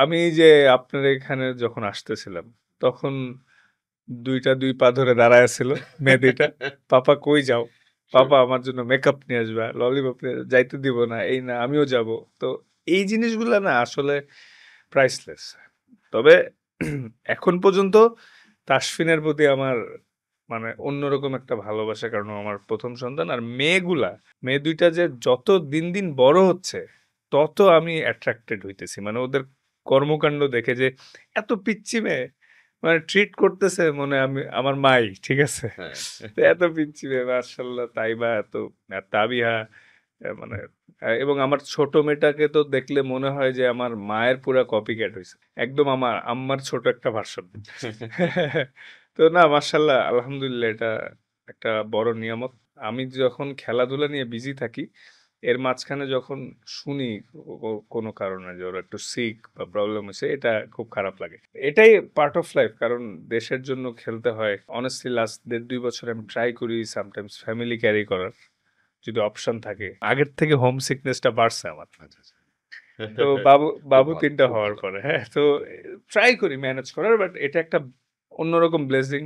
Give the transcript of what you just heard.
আমি যে আপনার এখানে যখন আসতেছিলাম তখন দুই পা ধরে দাঁড়ায় ছিল মেয়েদিটা। পাপা কই যাও, পাপা আমার জন্য মেকআপ নিয়ে আসবা, ললিপপ যাইতে দিব না, এই না আমিও যাব। তো এই জিনিসগুলা না আসলে প্রাইসলেস। তবে এখন পর্যন্ত তাসফিনের প্রতি আমার মানে অন্যরকম একটা ভালোবাসা, কারণ ও আমার প্রথম সন্তান। আর মেয়ে দুইটা যে যত দিন দিন বড় হচ্ছে তত আমি অ্যাট্রাক্টেড হইতেছি, মানে ওদের কর্মকাণ্ড দেখে যে এত পিচ্চি মেয়ে, মানে ট্রিট করতেছে মনে আমি আমার মাই, ঠিক আছে। হ্যাঁ। তো এত পিচ্চি মেয়ে মার্শাল্লাহ, তাইবা এত, আর তাবিহা, মানে এবং আমার ছোট মেয়েটাকে তো দেখলে মনে হয় যে আমার মায়ের পুরা কপি ক্যাট হয়েছে, একদম আমার আম্মার ছোট একটা ভার্সন। তো না, মার্শাল্লাহ, আলহামদুলিল্লাহ, এটা একটা বড় নিয়ামত। আমি যখন খেলাধুলা নিয়ে বিজি থাকি, এর মাঝখানে যখন শুনি কোনো কারণে যে ওরা একটু সিক বা প্রবলেম হয়েছে, এটা খুব খারাপ লাগে। এটাই পার্ট অফ লাইফ, কারণ দেশের জন্য খেলতে হয়। অনেস্টলি লাস্ট 1.5-2 বছর আমি ট্রাই করি সামটাইমস ফ্যামিলি ক্যারি করার, যদি অপশন থাকে। আগের থেকে হোম সিকনেসটা বাড়ছে আমার। আচ্ছা, আচ্ছা। তো বাবু খুব বাবু ভালো, 3টা খুব হওয়ার ভালো। পরে, হ্যাঁ, তো ট্রাই করি ম্যানেজ করার, বাট এটা একটা অন্যরকম ব্লেসিং।